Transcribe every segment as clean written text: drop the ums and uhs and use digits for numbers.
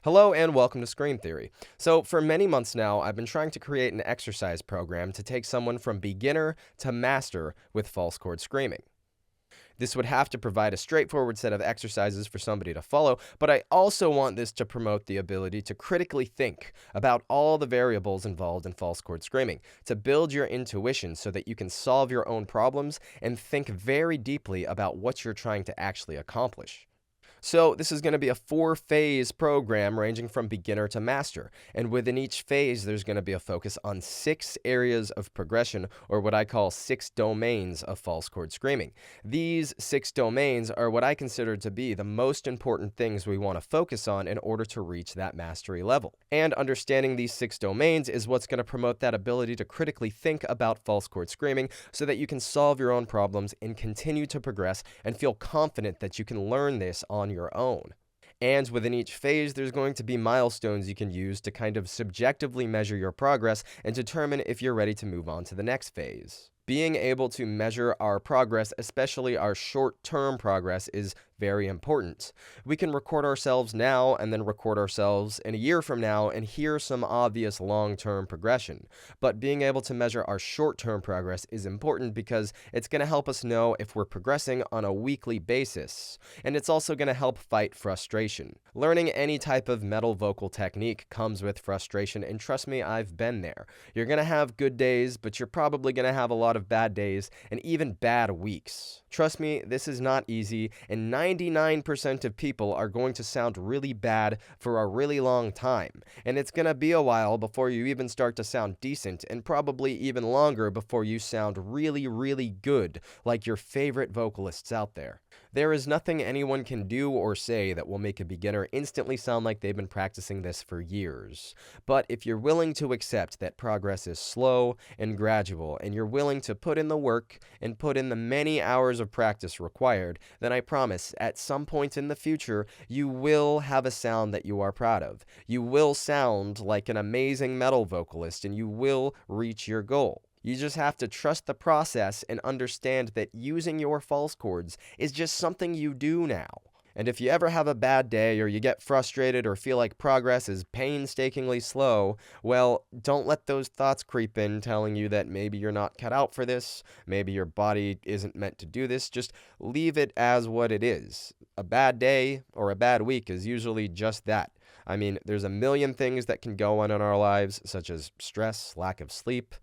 Hello and welcome to Scream Theory. So, for many months now, I've been trying to create an exercise program to take someone from beginner to master with false chord screaming. This would have to provide a straightforward set of exercises for somebody to follow, but I also want this to promote the ability to critically think about all the variables involved in false chord screaming, to build your intuition so that you can solve your own problems and think very deeply about what you're trying to actually accomplish. So this is going to be a 4-phase program ranging from beginner to master, and within each phase there's going to be a focus on 6 areas of progression, or what I call 6 domains of false chord screaming. These 6 domains are what I consider to be the most important things we want to focus on in order to reach that mastery level. And understanding these 6 domains is what's going to promote that ability to critically think about false chord screaming so that you can solve your own problems and continue to progress and feel confident that you can learn this on your own. And within each phase, there's going to be milestones you can use to kind of subjectively measure your progress and determine if you're ready to move on to the next phase. Being able to measure our progress, especially our short-term progress, is very important. We can record ourselves now and then record ourselves in a year from now and hear some obvious long-term progression. But being able to measure our short-term progress is important because it's going to help us know if we're progressing on a weekly basis. And it's also going to help fight frustration. Learning any type of metal vocal technique comes with frustration, and trust me, I've been there. You're going to have good days, but you're probably going to have a lot of bad days and even bad weeks. Trust me, this is not easy, and 99% of people are going to sound really bad for a really long time, and it's going to be a while before you even start to sound decent, and probably even longer before you sound really, really good, like your favorite vocalists out there. There is nothing anyone can do or say that will make a beginner instantly sound like they've been practicing this for years. But if you're willing to accept that progress is slow and gradual, and you're willing to put in the work and put in the many hours of practice required, then I promise at some point in the future, you will have a sound that you are proud of. You will sound like an amazing metal vocalist, and you will reach your goal. You just have to trust the process and understand that using your false chords is just something you do now. And if you ever have a bad day, or you get frustrated, or feel like progress is painstakingly slow, well, don't let those thoughts creep in telling you that maybe you're not cut out for this, maybe your body isn't meant to do this. Just leave it as what it is. A bad day or a bad week is usually just that. I mean, there's a million things that can go on in our lives, such as stress, lack of sleep,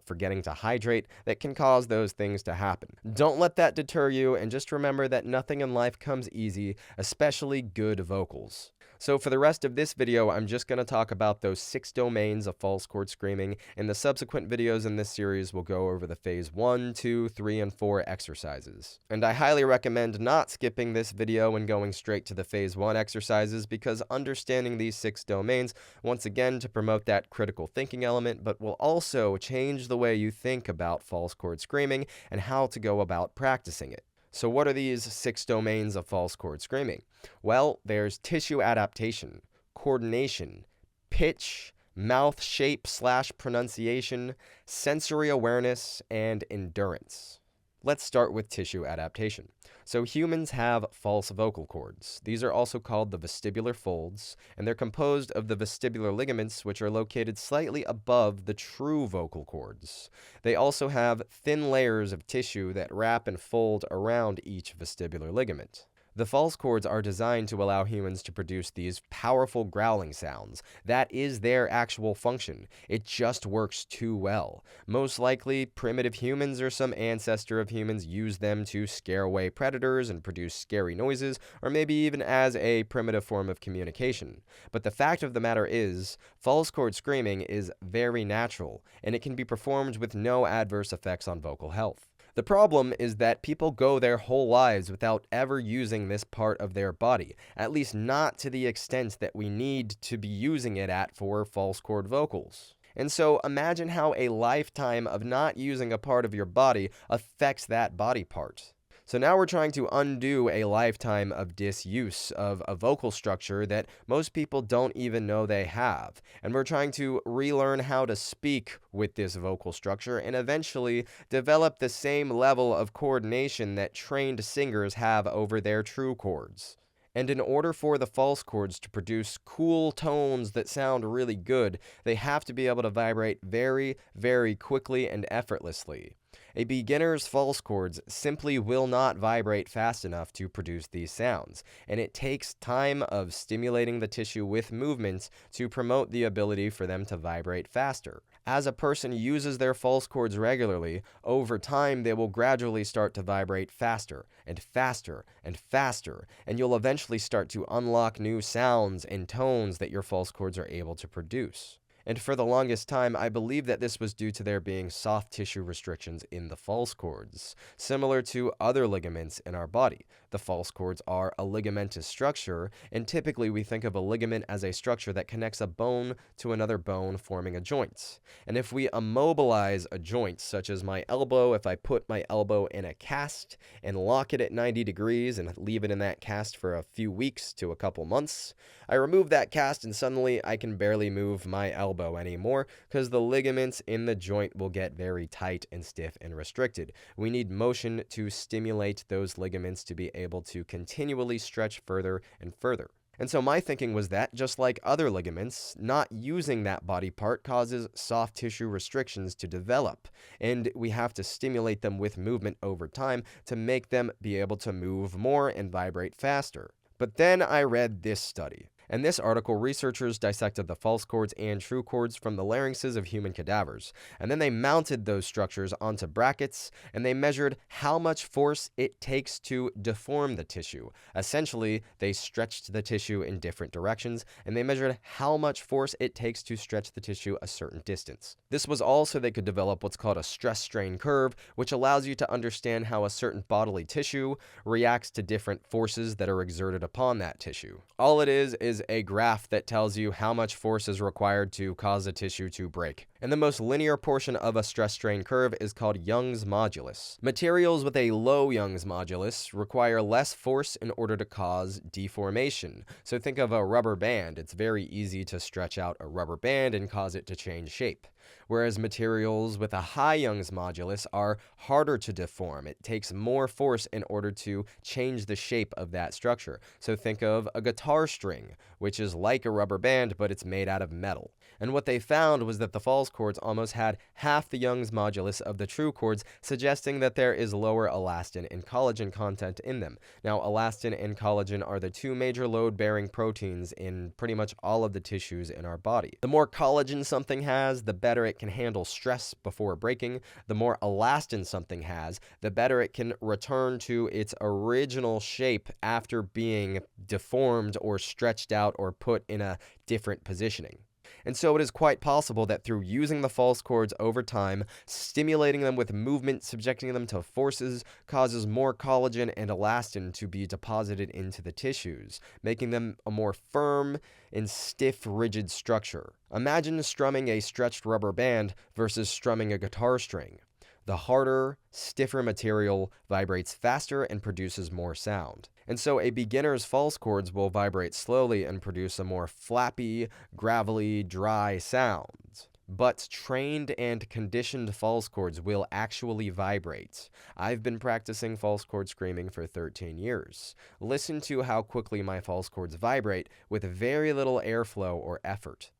forgetting to hydrate, that can cause those things to happen. Don't let that deter you, and just remember that nothing in life comes easy, especially good vocals. So for the rest of this video, I'm just going to talk about those 6 domains of false chord screaming, and the subsequent videos in this series will go over the phase 1, 2, 3, and 4 exercises. And I highly recommend not skipping this video and going straight to the phase 1 exercises, because understanding these 6 domains, once again to promote that critical thinking element, but will also change the way you think about false chord screaming and how to go about practicing it. So what are these 6 domains of false chord screaming? Well, there's tissue adaptation, coordination, pitch, mouth shape/pronunciation, sensory awareness, and endurance. Let's start with tissue adaptation. So humans have false vocal cords. These are also called the vestibular folds, and they're composed of the vestibular ligaments, which are located slightly above the true vocal cords. They also have thin layers of tissue that wrap and fold around each vestibular ligament. The false chords are designed to allow humans to produce these powerful growling sounds. That is their actual function. It just works too well. Most likely, primitive humans or some ancestor of humans used them to scare away predators and produce scary noises, or maybe even as a primitive form of communication. But the fact of the matter is, false chord screaming is very natural, and it can be performed with no adverse effects on vocal health. The problem is that people go their whole lives without ever using this part of their body, at least not to the extent that we need to be using it at for false chord vocals. And so imagine how a lifetime of not using a part of your body affects that body part. So now we're trying to undo a lifetime of disuse of a vocal structure that most people don't even know they have. And we're trying to relearn how to speak with this vocal structure and eventually develop the same level of coordination that trained singers have over their true chords. And in order for the false chords to produce cool tones that sound really good, they have to be able to vibrate very, very quickly and effortlessly. A beginner's false chords simply will not vibrate fast enough to produce these sounds, and it takes time of stimulating the tissue with movements to promote the ability for them to vibrate faster. As a person uses their false chords regularly, over time they will gradually start to vibrate faster and faster and faster, and you'll eventually start to unlock new sounds and tones that your false chords are able to produce. And for the longest time, I believed that this was due to there being soft tissue restrictions in the false chords. Similar to other ligaments in our body, the false chords are a ligamentous structure, and typically we think of a ligament as a structure that connects a bone to another bone, forming a joint. And if we immobilize a joint, such as my elbow, if I put my elbow in a cast and lock it at 90 degrees and leave it in that cast for a few weeks to a couple months, I remove that cast and suddenly I can barely move my elbow anymore because the ligaments in the joint will get very tight and stiff and restricted. We need motion to stimulate those ligaments to be able to continually stretch further and further. And so my thinking was that, just like other ligaments, not using that body part causes soft tissue restrictions to develop, and we have to stimulate them with movement over time to make them be able to move more and vibrate faster. But then I read this study. In this article, researchers dissected the false chords and true chords from the larynxes of human cadavers, and then they mounted those structures onto brackets, and they measured how much force it takes to deform the tissue. Essentially, they stretched the tissue in different directions, and they measured how much force it takes to stretch the tissue a certain distance. This was all so they could develop what's called a stress-strain curve, which allows you to understand how a certain bodily tissue reacts to different forces that are exerted upon that tissue. All it is a graph that tells you how much force is required to cause a tissue to break. And the most linear portion of a stress-strain curve is called Young's modulus. Materials with a low Young's modulus require less force in order to cause deformation. So think of a rubber band. It's very easy to stretch out a rubber band and cause it to change shape. Whereas materials with a high Young's modulus are harder to deform. It takes more force in order to change the shape of that structure. So think of a guitar string, which is like a rubber band, but it's made out of metal. And what they found was that the false chords almost had half the Young's modulus of the true chords, suggesting that there is lower elastin and collagen content in them. Now, elastin and collagen are the two major load-bearing proteins in pretty much all of the tissues in our body. The more collagen something has, the better it can handle stress before breaking. The more elastin something has, the better it can return to its original shape after being deformed or stretched out or put in a different positioning. And so it is quite possible that through using the false chords over time, stimulating them with movement, subjecting them to forces, causes more collagen and elastin to be deposited into the tissues, making them a more firm and stiff, rigid structure. Imagine strumming a stretched rubber band versus strumming a guitar string. The harder, stiffer material vibrates faster and produces more sound. And so a beginner's false chords will vibrate slowly and produce a more flappy, gravelly, dry sound. But trained and conditioned false chords will actually vibrate. I've been practicing false chord screaming for 13 years. Listen to how quickly my false chords vibrate with very little airflow or effort.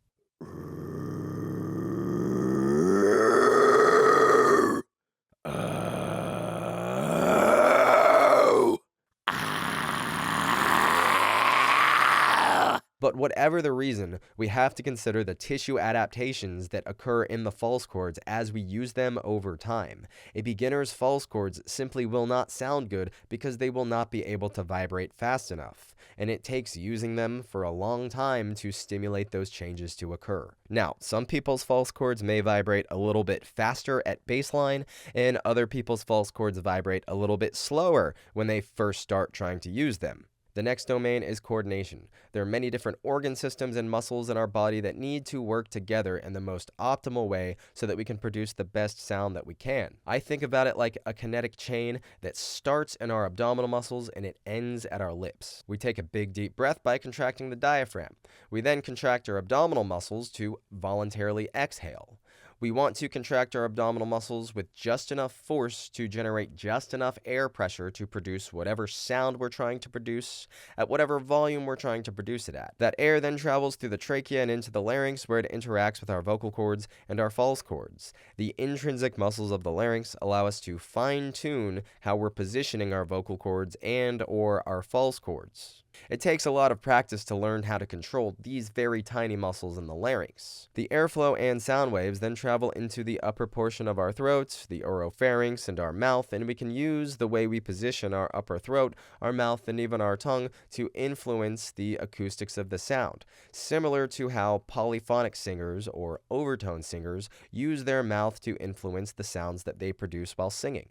But whatever the reason, we have to consider the tissue adaptations that occur in the false chords as we use them over time. A beginner's false chords simply will not sound good because they will not be able to vibrate fast enough, and it takes using them for a long time to stimulate those changes to occur. Now, some people's false chords may vibrate a little bit faster at baseline, and other people's false chords vibrate a little bit slower when they first start trying to use them. The next domain is coordination. There are many different organ systems and muscles in our body that need to work together in the most optimal way so that we can produce the best sound that we can. I think about it like a kinetic chain that starts in our abdominal muscles and it ends at our lips. We take a big deep breath by contracting the diaphragm. We then contract our abdominal muscles to voluntarily exhale. We want to contract our abdominal muscles with just enough force to generate just enough air pressure to produce whatever sound we're trying to produce at whatever volume we're trying to produce it at. That air then travels through the trachea and into the larynx, where it interacts with our vocal cords and our false cords. The intrinsic muscles of the larynx allow us to fine-tune how we're positioning our vocal cords and or our false cords. It takes a lot of practice to learn how to control these very tiny muscles in the larynx. The airflow and sound waves then travel into the upper portion of our throat, the oropharynx, and our mouth, and we can use the way we position our upper throat, our mouth, and even our tongue to influence the acoustics of the sound, similar to how polyphonic singers or overtone singers use their mouth to influence the sounds that they produce while singing.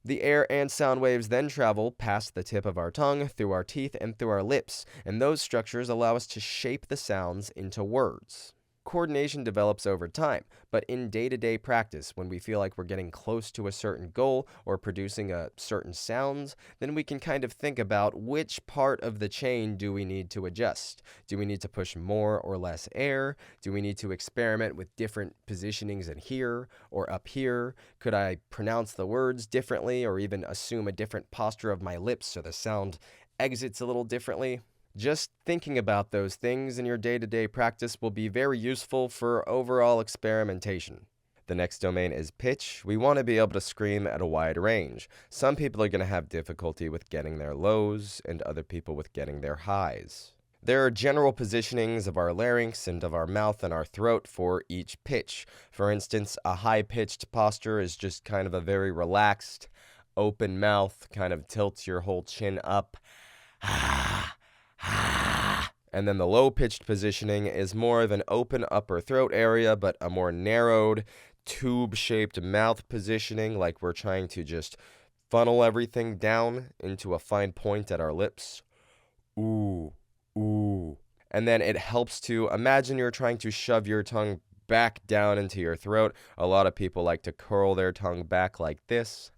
The air and sound waves then travel past the tip of our tongue, through our teeth, and through our lips, and those structures allow us to shape the sounds into words. Coordination develops over time, but in day-to-day practice, when we feel like we're getting close to a certain goal or producing a certain sounds, then we can kind of think about which part of the chain do we need to adjust. Do we need to push more or less air? Do we need to experiment with different positionings in here or up here? Could I pronounce the words differently or even assume a different posture of my lips so the sound exits a little differently? Just thinking about those things in your day-to-day practice will be very useful for overall experimentation. The next domain is pitch. We want to be able to scream at a wide range. Some people are going to have difficulty with getting their lows, and other people with getting their highs. There are general positionings of our larynx and of our mouth and our throat for each pitch. For instance, a high-pitched posture is just kind of a very relaxed, open mouth, kind of tilts your whole chin up. And then the low-pitched positioning is more of an open upper throat area, but a more narrowed, tube-shaped mouth positioning, like we're trying to just funnel everything down into a fine point at our lips. Ooh, ooh. And then it helps to imagine you're trying to shove your tongue back down into your throat. A lot of people like to curl their tongue back like this.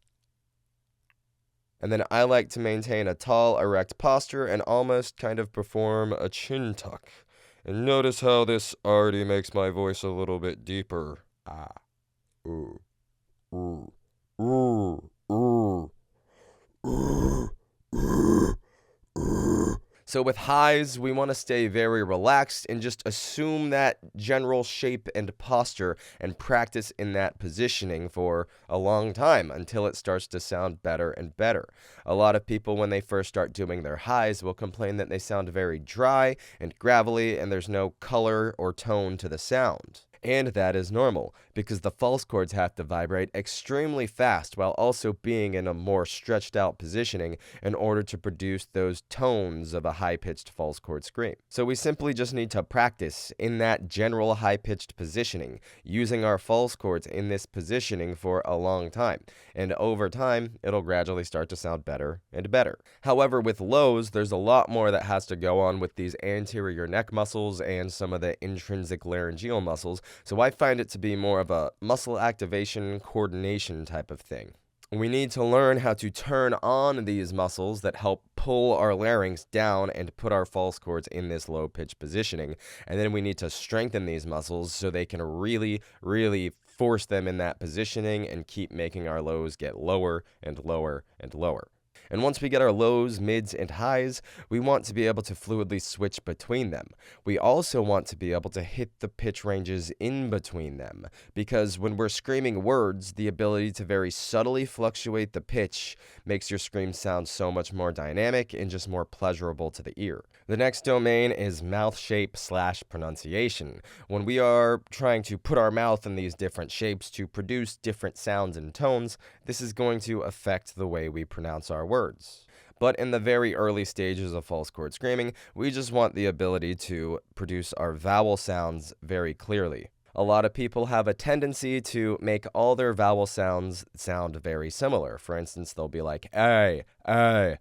And then I like to maintain a tall, erect posture and almost kind of perform a chin tuck. And notice how this already makes my voice a little bit deeper. Ah. Ooh. Ooh. Ooh. Ooh. Ooh. Ooh. Ooh. So with highs, we want to stay very relaxed and just assume that general shape and posture and practice in that positioning for a long time until it starts to sound better and better. A lot of people, when they first start doing their highs, will complain that they sound very dry and gravelly and there's no color or tone to the sound. And that is normal, because the false cords have to vibrate extremely fast while also being in a more stretched out positioning in order to produce those tones of a high-pitched false chord scream. So we simply just need to practice in that general high-pitched positioning, using our false cords in this positioning for a long time. And over time, it'll gradually start to sound better and better. However, with lows, there's a lot more that has to go on with these anterior neck muscles and some of the intrinsic laryngeal muscles. So I find it to be more of a muscle activation, coordination type of thing. We need to learn how to turn on these muscles that help pull our larynx down and put our false cords in this low pitch positioning. And then we need to strengthen these muscles so they can really, really force them in that positioning and keep making our lows get lower and lower and lower. And once we get our lows, mids, and highs, we want to be able to fluidly switch between them. We also want to be able to hit the pitch ranges in between them, because when we're screaming words, the ability to very subtly fluctuate the pitch makes your scream sound so much more dynamic and just more pleasurable to the ear. The next domain is mouth shape / pronunciation. When we are trying to put our mouth in these different shapes to produce different sounds and tones, this is going to affect the way we pronounce our words. But in the very early stages of false chord screaming, we just want the ability to produce our vowel sounds very clearly. A lot of people have a tendency to make all their vowel sounds sound very similar. For instance, they'll be like a, I,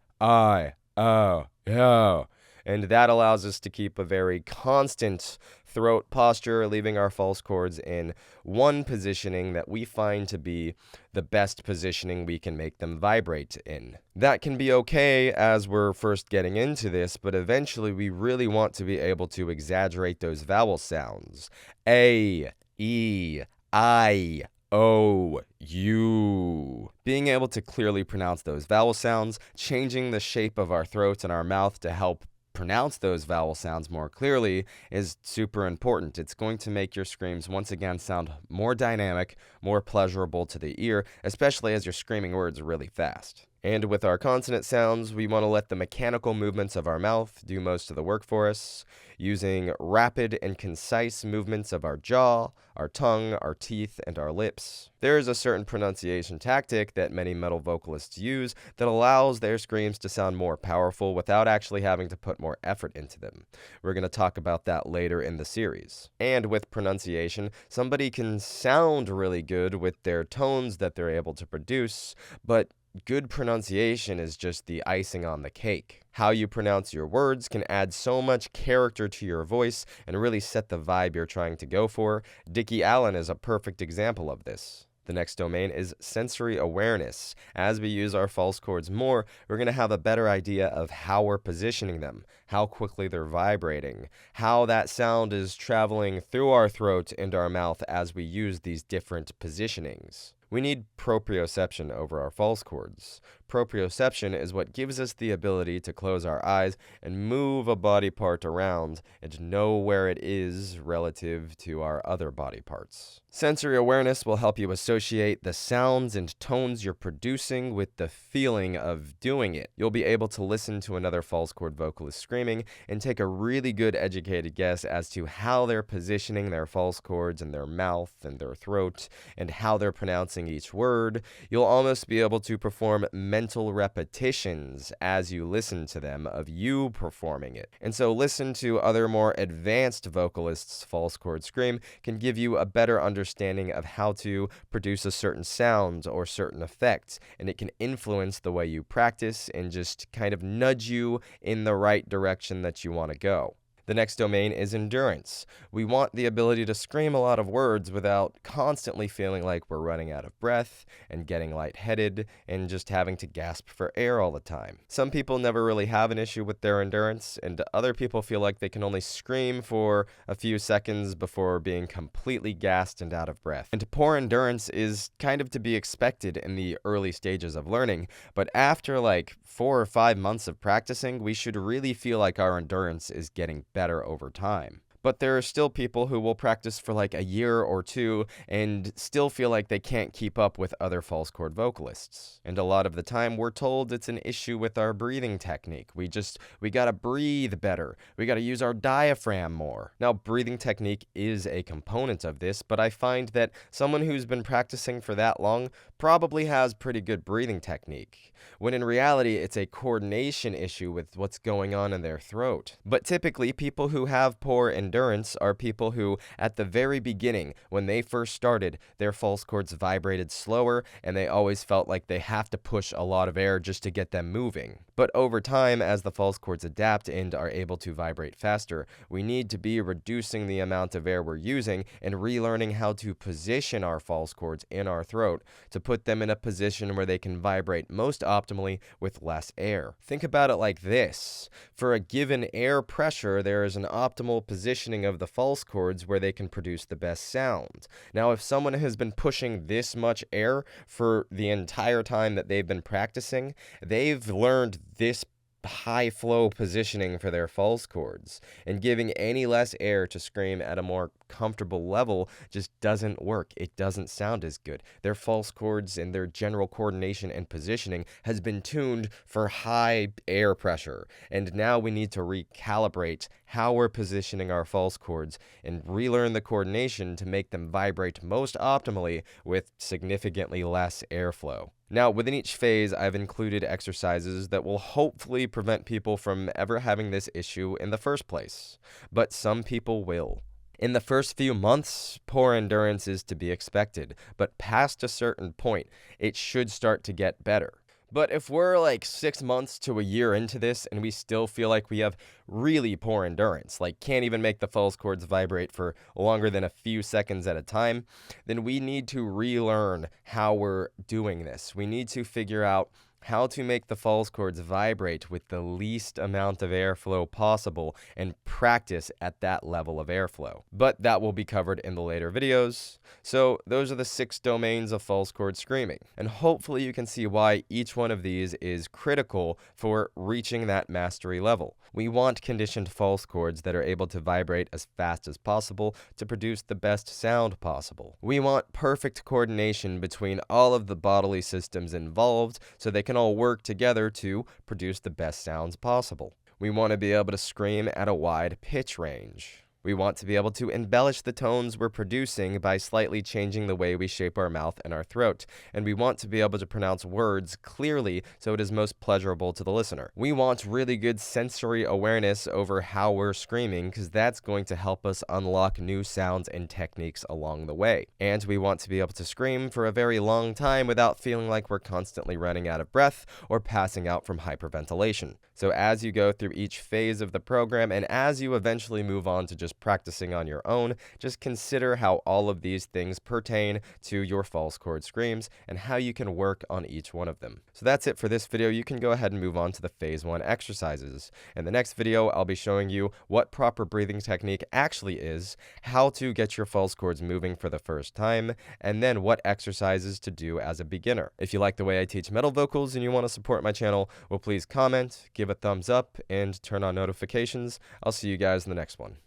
o, yo. And that allows us to keep a very constant throat posture, leaving our false cords in one positioning that we find to be the best positioning we can make them vibrate in. That can be okay as we're first getting into this, but eventually we really want to be able to exaggerate those vowel sounds. A, E, I, O, U. Being able to clearly pronounce those vowel sounds, changing the shape of our throat and our mouth to help pronounce those vowel sounds more clearly is super important. It's going to make your screams once again sound more dynamic, more pleasurable to the ear, especially as you're screaming words really fast. And with our consonant sounds, we want to let the mechanical movements of our mouth do most of the work for us, using rapid and concise movements of our jaw, our tongue, our teeth, and our lips. There is a certain pronunciation tactic that many metal vocalists use that allows their screams to sound more powerful without actually having to put more effort into them. We're going to talk about that later in the series. And with pronunciation, somebody can sound really good with their tones that they're able to produce, but good pronunciation is just the icing on the cake. How you pronounce your words can add so much character to your voice and really set the vibe you're trying to go for. Dickie Allen is a perfect example of this. The next domain is sensory awareness. As we use our false chords more, we're going to have a better idea of how we're positioning them, how quickly they're vibrating, how that sound is traveling through our throat and our mouth as we use these different positionings. We need proprioception over our false chords. Proprioception is what gives us the ability to close our eyes and move a body part around and know where it is relative to our other body parts. Sensory awareness will help you associate the sounds and tones you're producing with the feeling of doing it. You'll be able to listen to another false chord vocalist screaming and take a really good educated guess as to how they're positioning their false chords in their mouth and their throat and how they're pronouncing each word. You'll almost be able to perform mental repetitions as you listen to them of you performing it. And so listen to other more advanced vocalists' false chord scream can give you a better understanding of how to produce a certain sound or certain effect, and it can influence the way you practice and just kind of nudge you in the right direction that you want to go. The next domain is endurance. We want the ability to scream a lot of words without constantly feeling like we're running out of breath and getting lightheaded and just having to gasp for air all the time. Some people never really have an issue with their endurance, and other people feel like they can only scream for a few seconds before being completely gassed and out of breath. And poor endurance is kind of to be expected in the early stages of learning, but after like 4 or 5 months of practicing, we should really feel like our endurance is getting better over time. But there are still people who will practice for like a year or two and still feel like they can't keep up with other false chord vocalists. And a lot of the time we're told it's an issue with our breathing technique. We gotta breathe better. We gotta use our diaphragm more. Now, breathing technique is a component of this, but I find that someone who's been practicing for that long probably has pretty good breathing technique, when in reality it's a coordination issue with what's going on in their throat. But typically, people who have poor endurance are people who, at the very beginning, when they first started, their false chords vibrated slower, and they always felt like they have to push a lot of air just to get them moving. But over time, as the false chords adapt and are able to vibrate faster, we need to be reducing the amount of air we're using and relearning how to position our false chords in our throat to put them in a position where they can vibrate most optimally with less air. Think about it like this. For a given air pressure, there is an optimal positioning of the false chords where they can produce the best sound. Now, if someone has been pushing this much air for the entire time that they've been practicing, they've learned this high flow positioning for their false chords, and giving any less air to scream at a more comfortable level just doesn't work. It doesn't sound as good. Their false chords and their general coordination and positioning has been tuned for high air pressure, and now we need to recalibrate how we're positioning our false chords and relearn the coordination to make them vibrate most optimally with significantly less airflow. Now, within each phase, I've included exercises that will hopefully prevent people from ever having this issue in the first place, but some people will. In the first few months, poor endurance is to be expected, but past a certain point, it should start to get better. But if we're like 6 months to a year into this and we still feel like we have really poor endurance, like can't even make the false chords vibrate for longer than a few seconds at a time, then we need to relearn how we're doing this. We need to figure out how to make the false chords vibrate with the least amount of airflow possible, and practice at that level of airflow. But that will be covered in the later videos. So those are the 6 domains of false chord screaming, and hopefully you can see why each one of these is critical for reaching that mastery level. We want conditioned false chords that are able to vibrate as fast as possible to produce the best sound possible. We want perfect coordination between all of the bodily systems involved so they can all work together to produce the best sounds possible. We want to be able to scream at a wide pitch range. We want to be able to embellish the tones we're producing by slightly changing the way we shape our mouth and our throat. And we want to be able to pronounce words clearly so it is most pleasurable to the listener. We want really good sensory awareness over how we're screaming, because that's going to help us unlock new sounds and techniques along the way. And we want to be able to scream for a very long time without feeling like we're constantly running out of breath or passing out from hyperventilation. So as you go through each phase of the program, and as you eventually move on to just practicing on your own, just consider how all of these things pertain to your false chord screams and how you can work on each one of them. So that's it for this video. You can go ahead and move on to the phase 1 exercises. In the next video, I'll be showing you what proper breathing technique actually is, how to get your false chords moving for the first time, and then what exercises to do as a beginner. If you like the way I teach metal vocals and you want to support my channel, well, please comment, give a thumbs up, and turn on notifications. I'll see you guys in the next one.